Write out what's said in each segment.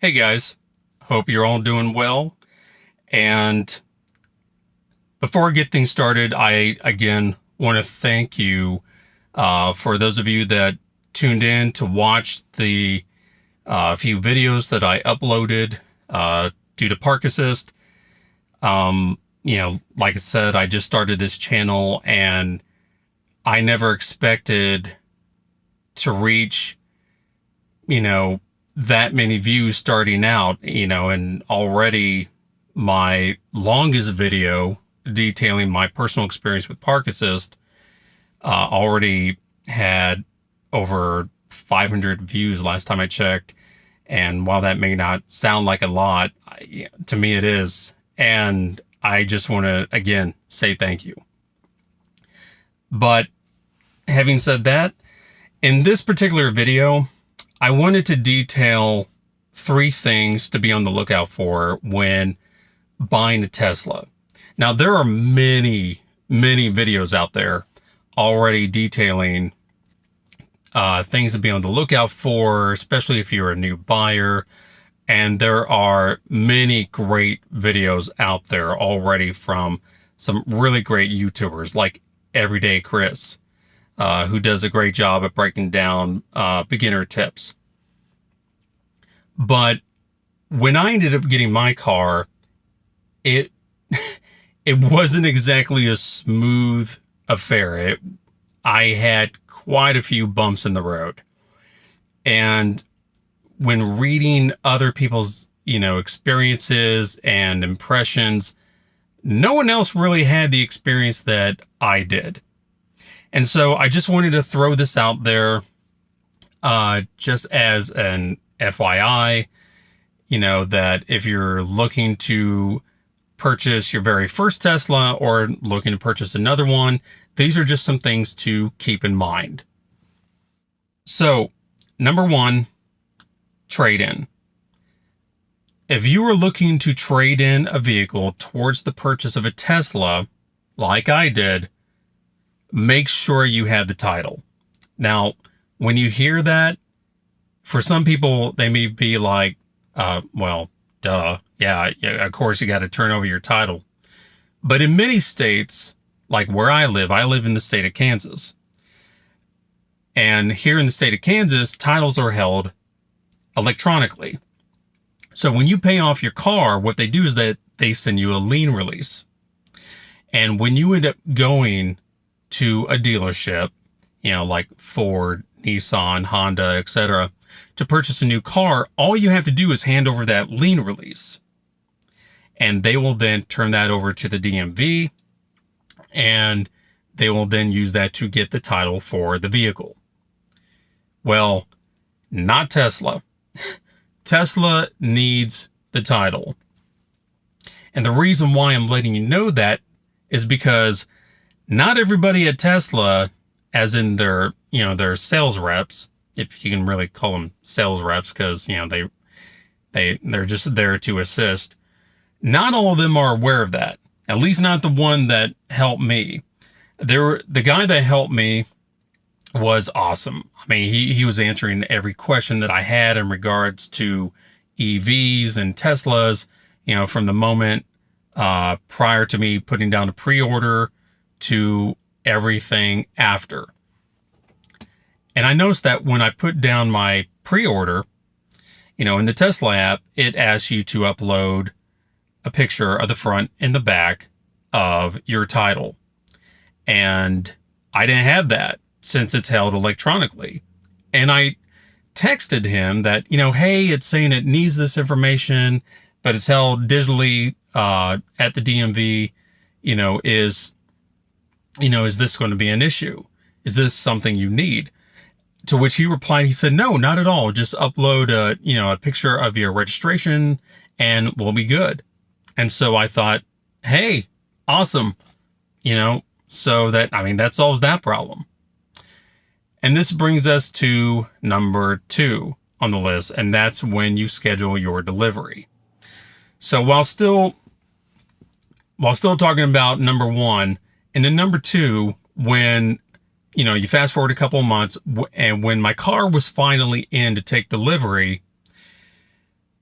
Hey guys, hope you're all doing well. And before I get things started, I again want to thank you for those of you that tuned in to watch the few videos that I uploaded due to Park Assist. Like I said, I just started this channel and I never expected to reach, you know, that many views starting out, and already my longest video detailing my personal experience with Park Assist already had over 500 views last time I checked. And while that may not sound like a lot, to me it is. And I just want to, again, say thank you. But having said that, in this particular video, I wanted to detail 3 things to be on the lookout for when buying a Tesla. Now, there are many, many videos out there already detailing things to be on the lookout for, especially if you're a new buyer. And there are many great videos out there already from some really great YouTubers like Everyday Chris, who does a great job at breaking down beginner tips. But when I ended up getting my car, it it wasn't exactly a smooth affair. I had quite a few bumps in the road. And when reading other people's, experiences and impressions, no one else really had the experience that I did. And so I just wanted to throw this out there just as an FYI, that if you're looking to purchase your very first Tesla or looking to purchase another one, these are just some things to keep in mind. So, number 1, trade-in. If you are looking to trade in a vehicle towards the purchase of a Tesla, like I did, make sure you have the title. Now, when you hear that, for some people, they may be like, well, duh. Yeah, of course you got to turn over your title. But in many states, like where I live in the state of Kansas. And here in the state of Kansas, titles are held electronically. So when you pay off your car, what they do is that they send you a lien release. And when you end up going to a dealership, like Ford, Nissan, Honda, etc., to purchase a new car, all you have to do is hand over that lien release. And they will then turn that over to the DMV, and they will then use that to get the title for the vehicle. Well, not Tesla. Tesla needs the title. And the reason why I'm letting you know that is because not everybody at Tesla, as in their sales reps, if you can really call them sales reps, because they're just there to assist. Not all of them are aware of that. At least not the one that helped me. The guy that helped me was awesome. I mean, he was answering every question that I had in regards to EVs and Teslas, from the moment prior to me putting down a pre-order to everything after. And I noticed that when I put down my pre-order, in the Tesla app, it asks you to upload a picture of the front and the back of your title. And I didn't have that since it's held electronically. And I texted him that, hey, it's saying it needs this information, but it's held digitally at the DMV. Is this going to be an issue? Is this something you need? To which he replied, he said, no, not at all. Just upload a picture of your registration and we'll be good. And so I thought, hey, awesome. So that solves that problem. And this brings us to number 2 on the list, and that's when you schedule your delivery. So while still talking about number 1, and then number 2, when you fast forward a couple of months, and when my car was finally in to take delivery,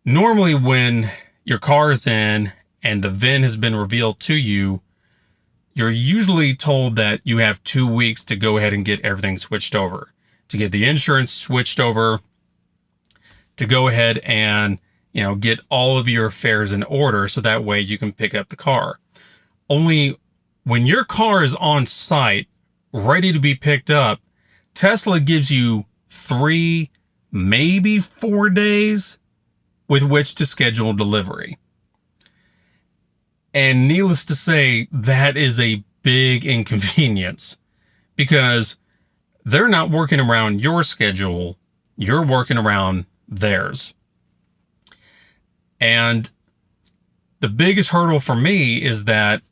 Normally, when your car is in and the VIN has been revealed to you, you're usually told that you have 2 weeks to go ahead and get everything switched over, to get the insurance switched over, to go ahead and, get all of your affairs in order so that way you can pick up the car. Only when your car is on site, ready to be picked up, Tesla gives you 3, maybe 4 days with which to schedule delivery. And needless to say, that is a big inconvenience because they're not working around your schedule. You're working around theirs. And the biggest hurdle for me is that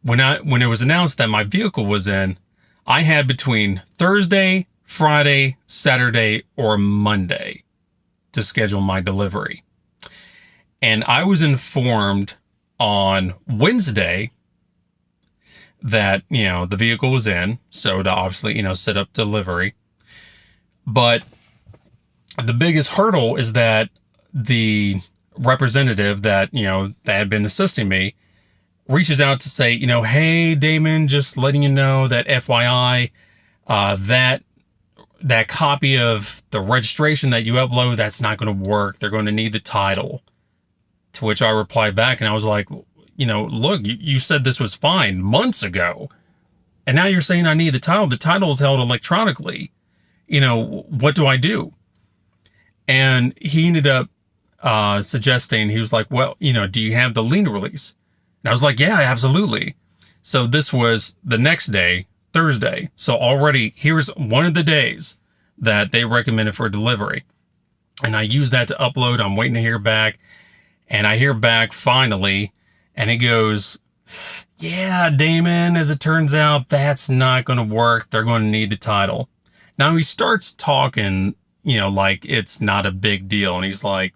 when it was announced that my vehicle was in, I had between Thursday, Friday, Saturday, or Monday to schedule my delivery. And I was informed on Wednesday that, the vehicle was in, so to obviously, set up delivery. But the biggest hurdle is that the representative that, that had been assisting me reaches out to say, hey, Damon, just letting you know that FYI, that copy of the registration that you upload, that's not going to work. They're going to need the title. To which I replied back and I was like, look, you said this was fine months ago. And now you're saying I need the title. The title is held electronically. What do I do? And he ended up suggesting, he was like, well, do you have the lien release? And I was like, yeah, absolutely. So this was the next day, Thursday. So already here's one of the days that they recommended for delivery. And I used that to upload. I'm waiting to hear back. And I hear back finally, and it goes, yeah, Damon, as it turns out, that's not going to work. They're going to need the title. Now he starts talking, like it's not a big deal. And he's like,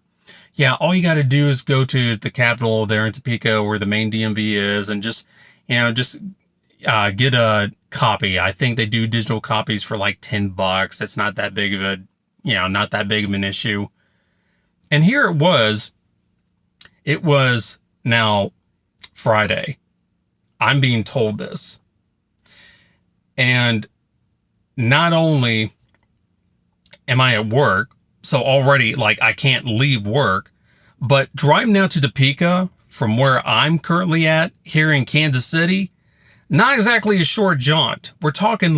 yeah, all you got to do is go to the Capitol there in Topeka where the main DMV is and just get a copy. I think they do digital copies for like $10. It's not that big of not that big of an issue. And here it was now Friday. I'm being told this. And not only am I at work, so already I can't leave work, but driving now to Topeka from where I'm currently at here in Kansas City, not exactly a short jaunt. We're talking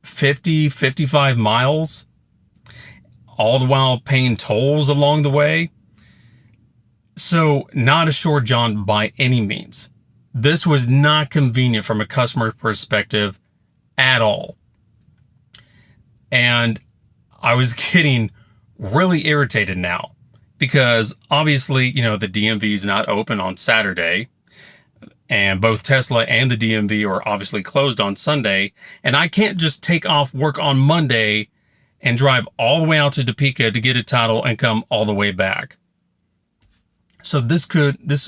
50, 55 miles, all the while paying tolls along the way. So not a short jaunt by any means. This was not convenient from a customer perspective at all. And I was getting really irritated now because obviously, the DMV is not open on Saturday and both Tesla and the DMV are obviously closed on Sunday. And I can't just take off work on Monday and drive all the way out to Topeka to get a title and come all the way back. So this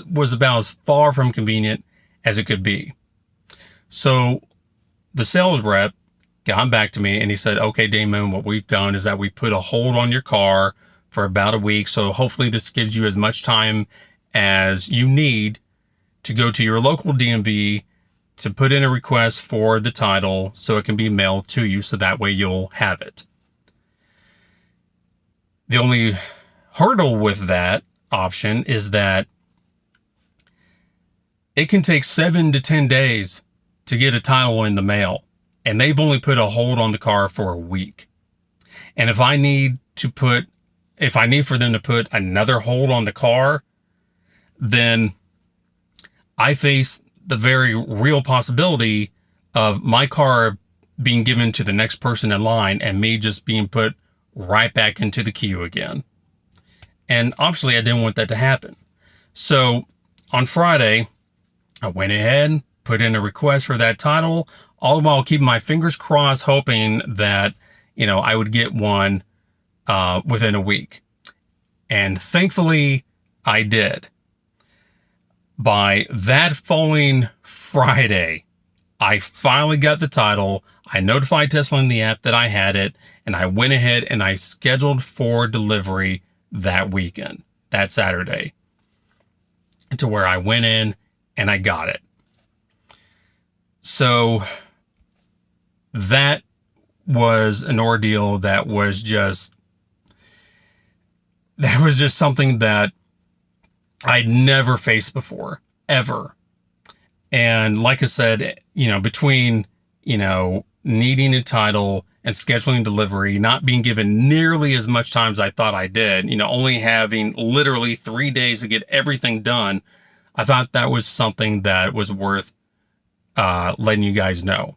was about as far from convenient as it could be. So the sales rep got back to me and he said, okay, Damon, what we've done is that we put a hold on your car for about a week. So hopefully this gives you as much time as you need to go to your local DMV to put in a request for the title so it can be mailed to you. So that way you'll have it. The only hurdle with that option is that it can take 7 to 10 days to get a title in the mail. And they've only put a hold on the car for a week. And if I need for them to put another hold on the car, then I face the very real possibility of my car being given to the next person in line and me just being put right back into the queue again. And obviously I didn't want that to happen. So on Friday, I went ahead, put in a request for that title, all the while keeping my fingers crossed, hoping that, I would get one within a week. And thankfully, I did. By that following Friday, I finally got the title. I notified Tesla in the app that I had it, and I went ahead and I scheduled for delivery that weekend, that Saturday, to where I went in and I got it. So that was an ordeal that was just something that I'd never faced before, ever. And like I said, between, needing a title and scheduling delivery, not being given nearly as much time as I thought I did, only having literally 3 days to get everything done, I thought that was something that was worth letting you guys know.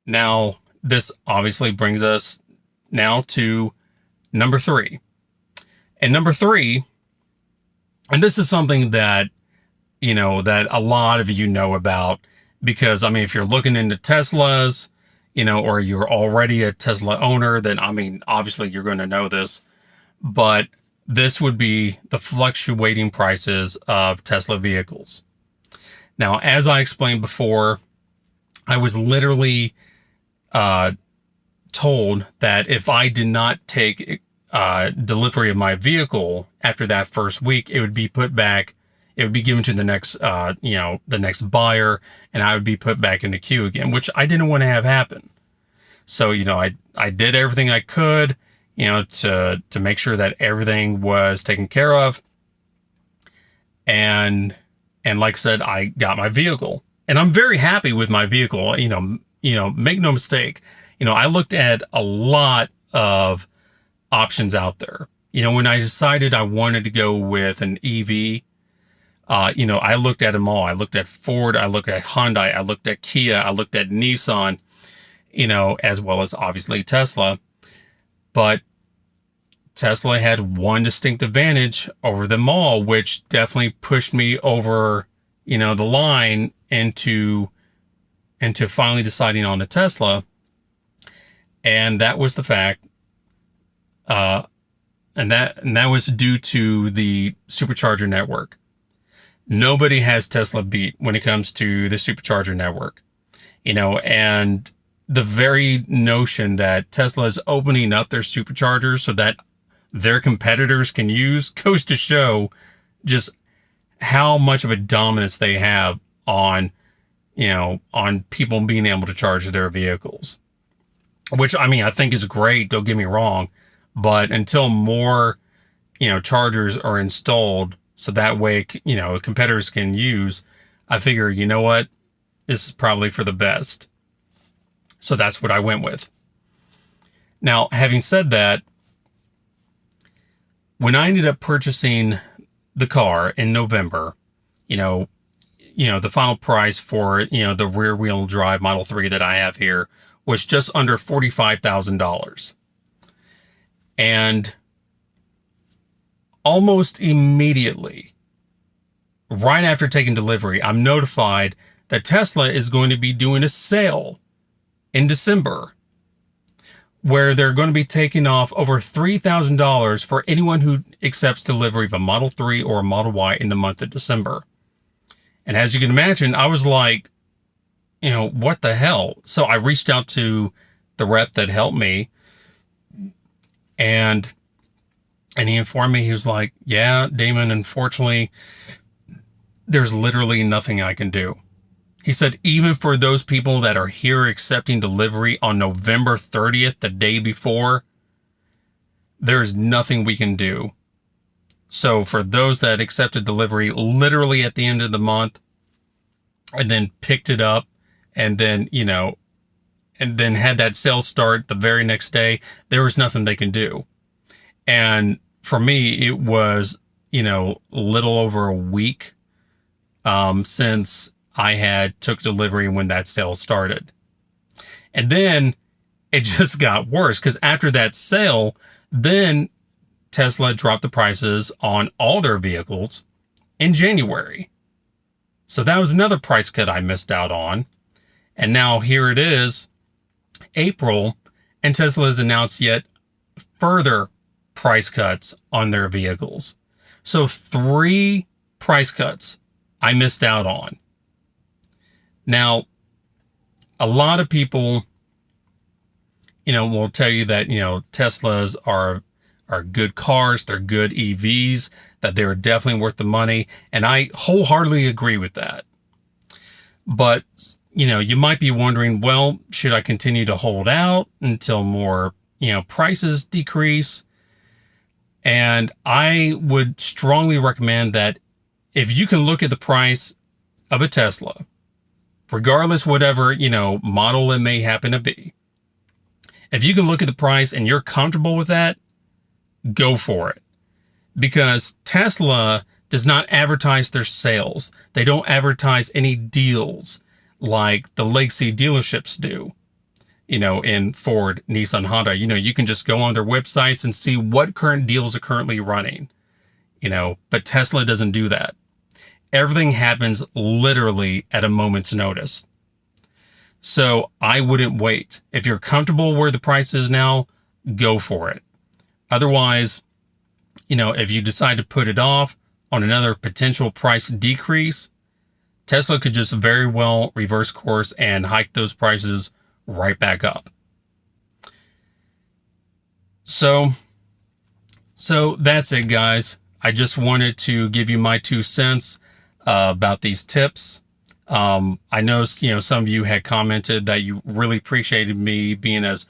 Now, this obviously brings us now to number 3. And number 3, and this is something that, that a lot of you know about, because, if you're looking into Teslas, or you're already a Tesla owner, then, obviously you're going to know this, but this would be the fluctuating prices of Tesla vehicles. Now, as I explained before, I was literally told that if I did not take delivery of my vehicle after that first week, it would be put back. It would be given to the next, the next buyer, and I would be put back in the queue again, which I didn't want to have happen. So, I did everything I could, to make sure that everything was taken care of. And like I said, I got my vehicle, and I'm very happy with my vehicle. Make no mistake. I looked at a lot of options out there. When I decided I wanted to go with an EV, I looked at them all. I looked at Ford, I looked at Hyundai, I looked at Kia, I looked at Nissan, as well as obviously Tesla. But Tesla had one distinct advantage over them all, which definitely pushed me over, the line into finally deciding on a Tesla. And that was the fact, and that was due to the supercharger network. Nobody has Tesla beat when it comes to the supercharger network, and the very notion that Tesla is opening up their superchargers so that their competitors can use goes to show just how much of a dominance they have on people being able to charge their vehicles, which, I think is great. Don't get me wrong, but until more, chargers are installed, so that way, competitors can use, I figure, what? This is probably for the best. So that's what I went with. Now, having said that, when I ended up purchasing the car in November, the final price for, the rear wheel drive Model 3 that I have here was just under $45,000. And almost immediately, right after taking delivery, I'm notified that Tesla is going to be doing a sale in December, where they're going to be taking off over $3,000 for anyone who accepts delivery of a Model 3 or a Model Y in the month of December. And as you can imagine, I was like, what the hell? So I reached out to the rep that helped me, and he informed me, he was like, yeah, Damon, unfortunately, there's literally nothing I can do. He said, even for those people that are here accepting delivery on November 30th, the day before, there's nothing we can do. So for those that accepted delivery literally at the end of the month and then picked it up and then, and then had that sale start the very next day, there was nothing they can do. And for me, it was, a little over a week since I had took delivery when that sale started. And then it just got worse, because after that sale, then Tesla dropped the prices on all their vehicles in January. So that was another price cut I missed out on. And now here it is, April, and Tesla has announced yet further price cuts on their vehicles. So 3 price cuts I missed out on. Now, a lot of people, will tell you that, Teslas are good cars, they're good EVs, that they're definitely worth the money. And I wholeheartedly agree with that. But, you might be wondering, well, should I continue to hold out until more, prices decrease? And I would strongly recommend that if you can look at the price of a Tesla, regardless whatever, model it may happen to be, if you can look at the price and you're comfortable with that, go for it. Because Tesla does not advertise their sales. They don't advertise any deals like the legacy dealerships do, in Ford, Nissan, Honda. You can just go on their websites and see what current deals are currently running, but Tesla doesn't do that. Everything happens literally at a moment's notice. So I wouldn't wait. If you're comfortable where the price is now, go for it. Otherwise, if you decide to put it off on another potential price decrease, Tesla could just very well reverse course and hike those prices right back up. So that's it, guys. I just wanted to give you my 2 cents about these tips. I know, some of you had commented that you really appreciated me being as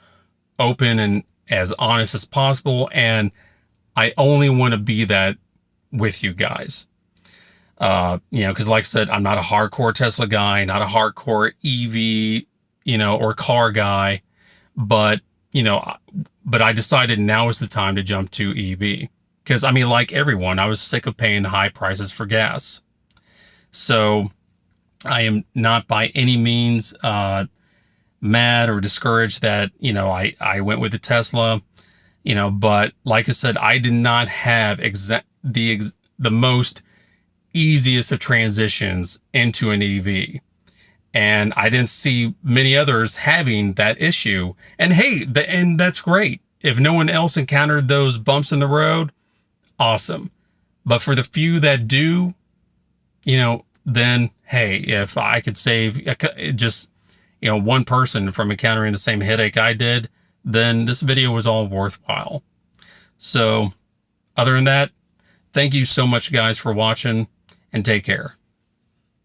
open and as honest as possible, and I only want to be that with you guys. Because like I said, I'm not a hardcore Tesla guy, not a hardcore EV, or car guy, but I decided now is the time to jump to EV. Because, like everyone, I was sick of paying high prices for gas. So I am not by any means mad or discouraged that, I went with the Tesla, but like I said, I did not have the most easiest of transitions into an EV. And I didn't see many others having that issue. And hey, and that's great. If no one else encountered those bumps in the road, awesome. But for the few that do, then hey, if I could save just, one person from encountering the same headache I did, then this video was all worthwhile. So other than that, thank you so much, guys, for watching, and take care.